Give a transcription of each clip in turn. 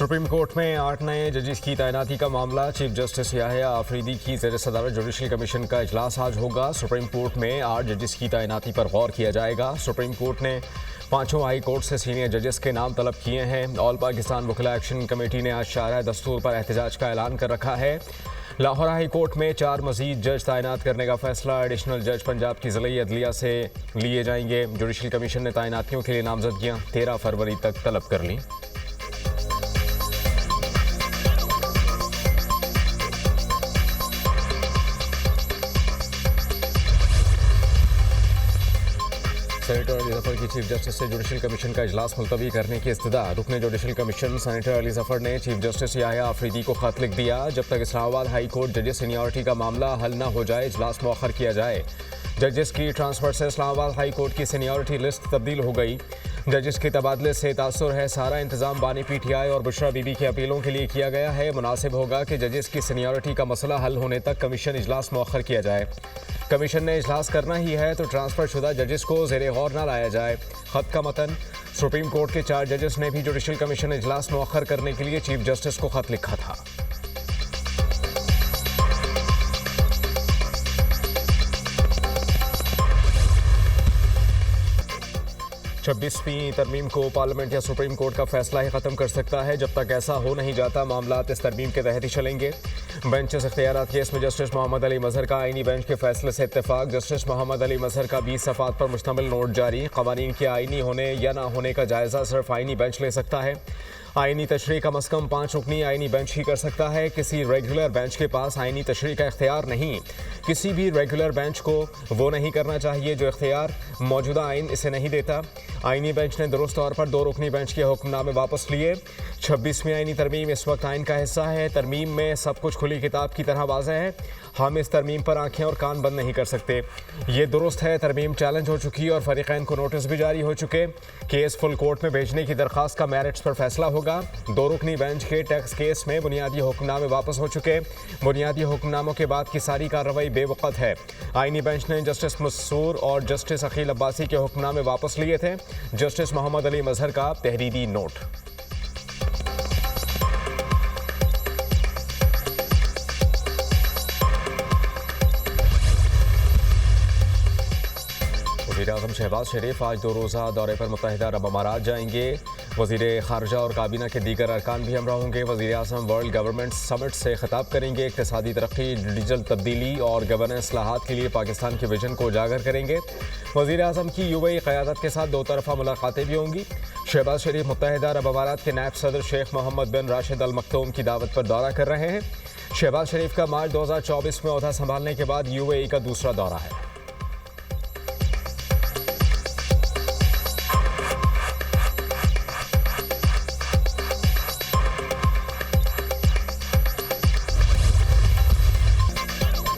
Supreme court में 8 नए जजेस की तैनाती का मामला। चीफ जस्टिस याहिया आफरीदी की ज़ेर सदारत जुडिशल कमीशन का इजलास आज होगा। सुप्रीम कोर्ट में 8 जजेस की तैनाती पर गौर किया जाएगा। सुप्रीम कोर्ट ने 5 हाई कोर्ट से सीनियर जजेस के नाम तलब किए हैं। ऑल पाकिस्तान वकीला एक्शन कमेटी ने आज शारा दस्तूर पर एहतजाज का ऐलान कर रखा है। लाहौर हाई कोर्ट में 4 मजीद जज तैनात करने का फैसला एडिशनल जज पंजाब की ज़िले अदलिया से लिए जाएंगे। जुडिशल कमीशन ने तैनातियों के लिए नामजदगियाँ 13 फरवरी तक तलब कर लीं। सेनेटर अली जफर की चीफ जस्टिस से जुडिशल कमीशन का इजलास मुलतवी करने की इस्तदा। रुकने judicial commission senator Ali Zafar ने चीफ जस्टिस याहिया आफरीदी को खत लिख दिया। जब तक इस्लामाबाद हाई कोर्ट जजेस सीनियरिटी का मामला हल न हो जाए इजलास मौखर किया जाए। जजेस की ट्रांसफर से इस्लामाबाद हाई कोर्ट की सीनियरिटी लिस्ट तब्दील हो गई। जजेस के तबादले से तासुर है। सारा इंतजाम बानी PTI और बुशरा बीबी की अपीलों के लिए किया गया है। मुनासिब होगा कि जजेस की सीनियरिटी का मसला हल होने तक कमीशन इजलास मौखर किया जाए। कमीशन ने इजलास करना ही है तो ट्रांसफर शुदा जजेस को ज़ेरे गौर न लाया जाए। खत का मतन। सुप्रीम कोर्ट के 4 जजेस ने भी जुडिशल कमीशन इजलास मौखर करने के लिए चीफ जस्टिस को खत लिखा था। 26वीं तरमीम को पार्लियामेंट या सुप्रीम कोर्ट का फैसला ही ख़त्म कर सकता है। जब तक ऐसा हो नहीं जाता मामला इस तरमीम के तहत ही चलेंगे। बेंचेस इख्तियारात केस में जस्टिस मोहम्मद अली मजहर का आईनी बेंच के फैसले से इत्तेफाक। जस्टिस मोहम्मद अली मजहर का 20 सफ़ात पर मुश्तमिल नोट जारी। क़वानीन के आईनी होने या ना होने का जायज़ा सिर्फ आईनी बेंच ले सकता है। आईनी तशरीह कम अज़ कम 5 रुकनी आईनी बेंच ही कर सकता है। किसी रेगुलर बेंच के पास आईनी तशरीह का इख्तियार नहीं। किसी भी रेगुलर बेंच को वो नहीं करना चाहिए जो इख्तियार मौजूदा आइन इसे नहीं देता। आईनी बेंच ने दुरुस्त तौर पर 2 रुकनी बेंच के हुक्मनामे वापस लिए। 26वीं आईनी तरमीम इस वक्त आइन का हिस्सा है। तरमीम में सब कुछ खुली किताब की तरह वाज़ेह है। हम इस तरमीम पर आंखें और कान बंद नहीं कर सकते। ये दुरुस्त है। तरमीम चैलेंज हो चुकी और फरीक़ैन को नोटिस भी जारी हो चुके। केस फुल कोर्ट में भेजने की दरख्वास्त का मेरिट्स पर फैसला होगा। 2 रुकनी बेंच के टैक्स केस में बुनियादी हुक्मनामे वापस हो चुके। बुनियादी हुक्मनामों के बाद की सारी कार्रवाई बेवक़्त है। आईनी बेंच ने जस्टिस मसूर और जस्टिस अकील अब्बासी के हुक्मनामे वापस लिए थे। जस्टिस मोहम्मद अली मजहर का तहरीरी नोट। वज़ीर आज़म शहबाज शरीफ आज 2 रोज़ा दौरे पर मुत्तहिदा अरब अमारात जाएंगे। वज़ीर ख़ारजा और काबीना के दीगर अरकान भी हमरा होंगे। वज़ीर आज़म वर्ल्ड गवर्नमेंट समिट से खिताब करेंगे। इक़्तिसादी तरक्की, डिजिटल तब्दीली और गवर्नेंस इस्लाहात के लिए पाकिस्तान के विजन को उजागर करेंगे। वज़ीर आज़म की UAE क़यादत के साथ 2 तरफ़ा मुलाकातें भी होंगी। शहबाज शरीफ मुत्तहिदा अरब अमारात के नायब सदर शेख मोहम्मद बिन राशिद अल मक्तूम की दावत पर दौरा कर रहे हैं। शहबाज शरीफ का मार्च 2024 में ओहदा संभालने के बाद UAE का दूसरा दौरा है।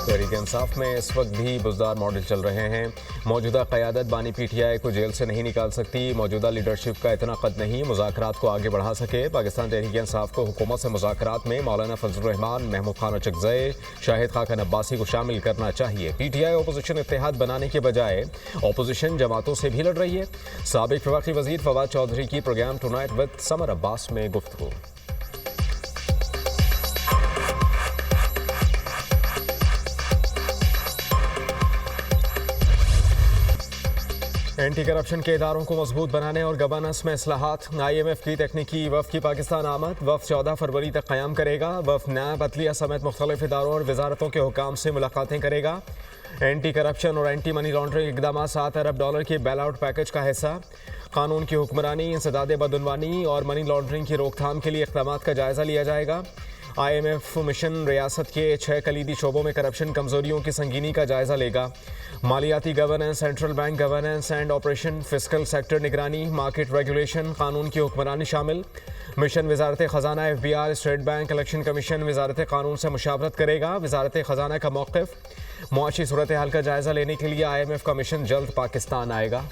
तहरीक इंसाफ में इस वक्त भी बुज़दार मॉडल चल रहे हैं। मौजूदा क़यादत बानी PTI को जेल से नहीं निकाल सकती। मौजूदा लीडरशिप का इतना कद नहीं मुज़ाकरात को आगे बढ़ा सके। पाकिस्तान तहरीक इंसाफ को हुकूमत से मुज़ाकरात में मौलाना फजल रहमान, महमूद खान अचकज़ई, शाहिद खाकन अब्बासी को शामिल करना चाहिए। PTI अपोजिशन इत्तेहाद बनाने के बजाय अपोजिशन जमातों से भी लड़ रही है। साबिक़ वफ़ाक़ी वज़ीर फवाद चौधरी की programme tonight with Samar Abbas में गुफ्तगू। एंटी करप्शन के इदारों को मजबूत बनाने और गवर्नेंस में इस्लाहात। IMF की तकनीकी वफ़द की पाकिस्तान आमद। वफ़द 14 फरवरी तक क़याम करेगा। वफ़द नैब, अदलिया समेत मुख्तलिफ इदारों और वजारतों के हुकाम से मुलाकातें करेगा। एंटी करप्शन और एंटी मनी लॉन्ड्रिंग इक़दाम $7 अरब के बेल आउट पैकेज का हिस्सा। कानून की हुक्मरानी, इंसदाद बदउनवानी और मनी लॉन्ड्रिंग की रोकथाम के लिए इक़दाम का जायज़ा लिया जाएगा। IMF मिशन रियासत के 6 कलीदी शोबों में करप्शन कमजोरियों की संगीनी का जायजा लेगा। मालियाती governance, central bank governance and operation, fiscal sector निगरानी, मार्केट रेगुलेशन, कानून की हुक्मरानी शामिल। मिशन वजारत ख़जाना, FBR, state bank, election commission वजारत कानून से मुशावरत करेगा। वजारत ख़जाना का मौक़िफ़। मुआशी सूरत हाल का जायजा लेने के लिए IMF का मिशन जल्द पाकिस्तान आएगा।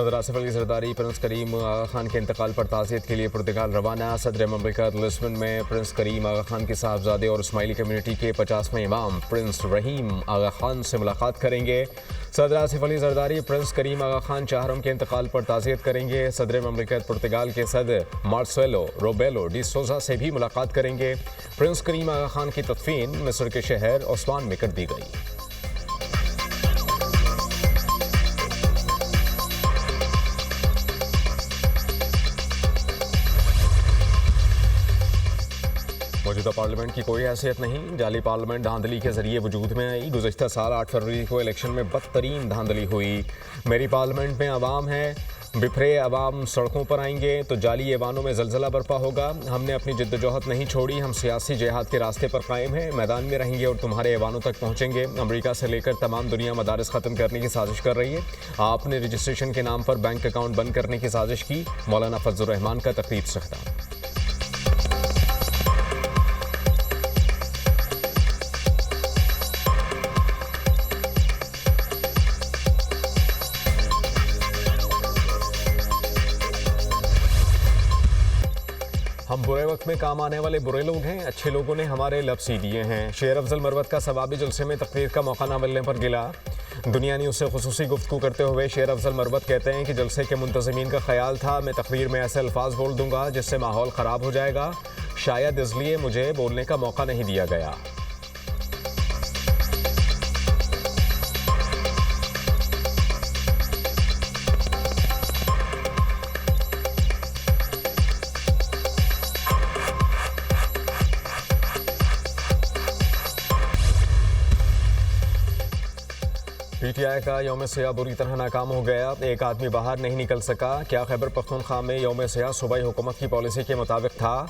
सदर आसिफ अली जरदारी प्रिंस करीम आगा खान के इंतकाल पर ताज़ियत के लिए पुर्तगाल रवाना। सदर ममलिकत लिस्बन में प्रिंस करीम आगा खान के साहबजादे और इस्माइली कम्युनिटी के 50वें इमाम प्रिंस रहीम आगा खान से मुलाकात करेंगे। सदर आसिफ अली जरदारी प्रिंस करीम आगा खान चाहरम के इंतकाल पर ताज़ियत करेंगे। सदर ममलिकत पुर्तगाल के सदर मार्सेलो रोबेलो डी सोजा से भी मुलाकात करेंगे। प्रिंस करीम आगा खान की तदफीन मिस्र के शहर ओस्मान में कर दी गई। मौजूदा पार्लियामेंट की कोई हैसियत नहीं। जाली पार्लियामेंट धांधली के जरिए वजूद में आई। गुज़श्ता साल 8 फरवरी को इलेक्शन में बदतरीन धांधली हुई। मेरी पार्लियामेंट में आवाम है, बिखरे आवाम सड़कों पर आएंगे तो जाली ऐवानों में जलजला बर्पा होगा। हमने अपनी जिद्दोजहद नहीं छोड़ी, हम सियासी जिहाद के रास्ते पर कायम हैं, मैदान में रहेंगे और तुम्हारे ऐवानों तक पहुंचेंगे। अमेरिका से लेकर तमाम दुनिया मदारिस ख़त्म करने की साजिश कर रही है। आपने रजिस्ट्रेशन के नाम पर बैंक अकाउंट बंद करने की साजिश की। मौलाना फजलुर रहमान का तकरीब से खिताब। हम बुरे वक्त में काम आने वाले बुरे लोग हैं, अच्छे लोगों ने हमारे लब सी दिए हैं। शेर अफजल मरवत का सवाबी जलसे में तकरीर का मौका न मिलने पर गिला। दुनिया न्यूज़ से खुसूसी गुफ्तगू करते हुए शेर अफजल मरवत कहते हैं कि जलसे के मुंतज़मीन का ख्याल था मैं तकरीर में ऐसे अल्फाज बोल दूंगा जिससे माहौल ख़राब हो जाएगा, शायद इसलिए मुझे बोलने का मौका नहीं दिया गया। पीटीआई का यौम सियाह बुरी तरह नाकाम हो गया। एक आदमी बाहर नहीं निकल सका। क्या खैबर पख्तूनख्वा में यौम सियाह सूबाई हुकूमत की पॉलिसी के मुताबिक था?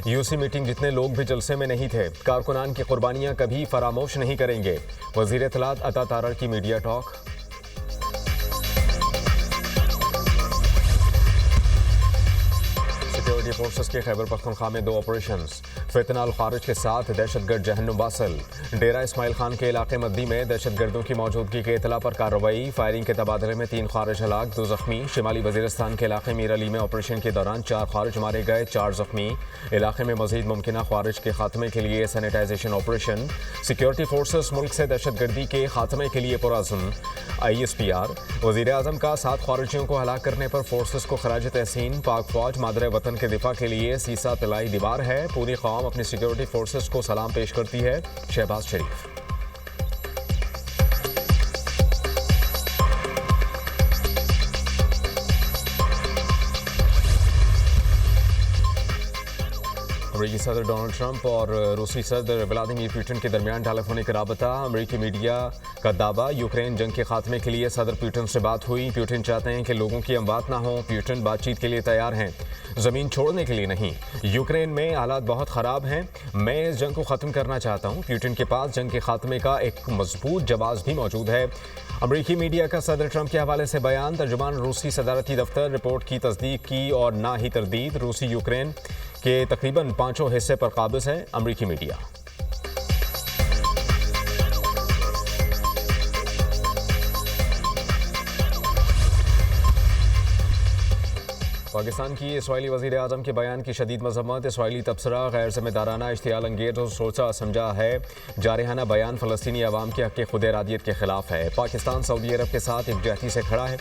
यूसी मीटिंग जितने लोग भी जलसे में नहीं थे। कारकुनान की कुर्बानियां कभी फरामोश नहीं करेंगे। वज़ीर इत्तलात अता तारड़ की मीडिया टॉक। सिक्योरिटी फोर्सेस के खैबर पख्तूनख्वा में 2 ऑपरेशंस। फितना खारिज के साथ दहशतगर्द जहन्नुम वासल। डेरा इस्माइल खान के इलाके मद्दी में दहशतगर्दों की मौजूदगी के इतला पर कार्रवाई। फायरिंग के तबादले में 3 खारिज हलाक, 2 जख्मी। शिमाली वजीरिस्तान के इलाके मीर अली में ऑपरेशन के दौरान 4 खारिज मारे गए, 4 जख्मी। इलाके में मजीद मुमकिन खारिज के खात्मे के लिए सैनिटाइजेशन ऑपरेशन। सिक्योरिटी फोर्सेस मुल्क से दहशतगर्दी के खात्मे के लिए पुरअज़्म। ISPR वज़ीर आज़म का 7 खारिजियों को हलाक करने पर फोर्सेस को खराज तहसीन। पाक फौज मादरे वतन के दिफा के लिए सीसा तलाई दीवार है। पूरी कौम अपनी सिक्योरिटी फोर्सेस को सलाम पेश करती है। शहबाज शरीफ। अमेरिकी सदर डोनाल्ड ट्रंप और रूसी सदर व्लादिमीर पुतिन के दरमियान टेलीफोनिक राबता। अमेरिकी मीडिया का दावा यूक्रेन जंग के खात्मे के लिए सदर पुतिन से बात हुई। पुतिन चाहते हैं कि लोगों की अमवात ना हो। पुतिन बातचीत के लिए तैयार हैं, ज़मीन छोड़ने के लिए नहीं। यूक्रेन में हालात बहुत ख़राब हैं, मैं इस जंग को ख़त्म करना चाहता हूँ। पुतिन के पास जंग के खात्मे का एक मजबूत जवाब भी मौजूद है। अमेरिकी मीडिया का सदर ट्रंप के हवाले से बयान। तर्जुमान रूसी सदारती दफ्तर रिपोर्ट की तस्दीक की और ना ही तरदीद। रूसी यूक्रेन के तकरीबन 5 हिस्से पर काबिज है अमेरिकी मीडिया। पाकिस्तान की इसराइली वज़ीर आज़म के बयान की शदीद मज़म्मत। इसराइली तबसरा गैर ज़िम्मेदाराना, इश्तियाल अंगेज़ और सोचा समझा है। जारहाना बयान फ़लस्तीनी अवाम के हक़ खुद इरादियत के ख़िलाफ़ है। पाकिस्तान सऊदी अरब के साथ एकजहती से खड़ा है।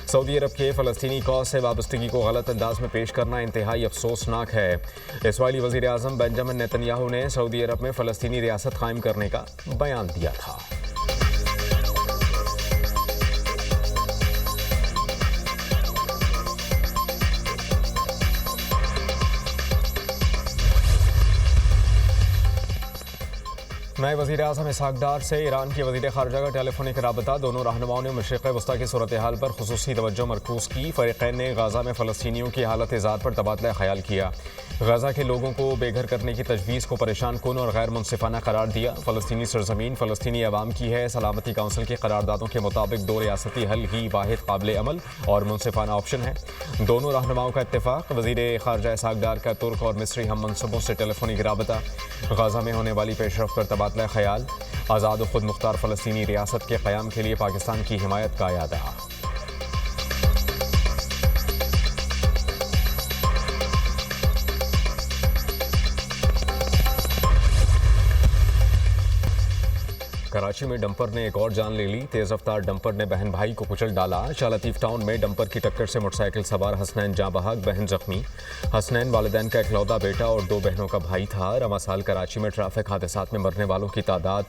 सऊदी अरब के फ़लस्तीनी कौस से वाबस्तगी को गलत अंदाज में पेश करना इंतहाई अफसोसनाक है। इसराइली वज़ीर आज़म बेंजामिन नेतन्याहू ने सऊदी अरब में फ़लस्तीनी रियासत कायम करने का बयान दिया था। नए वज़ीर आज़म इसहाक़ डार से ईरान के वज़ीर ख़ारजा का टेलीफोनिक राबता। दोनों रहनुमाओं ने मशरिक़ वस्ता की सूरत हाल पर खुसूसी तवज्जो मरकूज़ की। फ़रीक़ैन ने गाज़ा में फ़लस्तीनियों की हालत ज़ात पर तबादला ख़याल किया। गाज़ा के लोगों को बेघर करने की तजवीज़ को परेशान कुन और गैर मुनसिफ़ाना करार दिया। फ़लस्तीनी सरज़मीन फ़लस्तीनी अवाम की है। सलामती काउंसिल की करारदादों के मुताबिक 2 रियासती हल ही वाहिद काबिल अमल और मुनसिफ़ाना ऑप्शन है। दोनों रहनुमाओं का इत्तेफ़ाक़। वज़ीर ख़ारजा इसहाक़ डार का तुर्क और मिस्री हम मनसबों से टेलीफोनिक राबता। गाज़ा में होने वाली पेशरफ़ पर तबादला ख़याल। आज़ाद और खुद मुख्तार फ़लस्तीनी रियासत के क़याम के लिए पाकिस्तान की हिमायत का यादा। कराची में डंपर ने एक और जान ले ली। तेज रफ्तार डंपर ने बहन भाई को कुचल डाला। शाह लतीफ टाउन में डंपर की टक्कर से मोटरसाइकिल सवार हसनैन जाँ बहक, बहन जख्मी। हसनैन वालिदैन का इकलौता बेटा और 2 बहनों का भाई था। रवां साल कराची में ट्रैफिक हादसात में मरने वालों की तादाद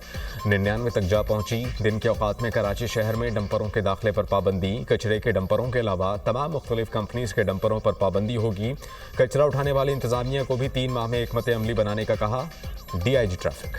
99 तक जा पहुंची। दिन के औकात में कराची शहर में डंपरों के दाखिले पर पाबंदी। कचरे के डंपरों के अलावा तमाम मुख्तलिफ कंपनीज के डंपरों पर पाबंदी होगी। कचरा उठाने वाली इंतजामिया को भी 3 माह में हिकमत अमली बनाने का कहा DIG ट्रैफिक।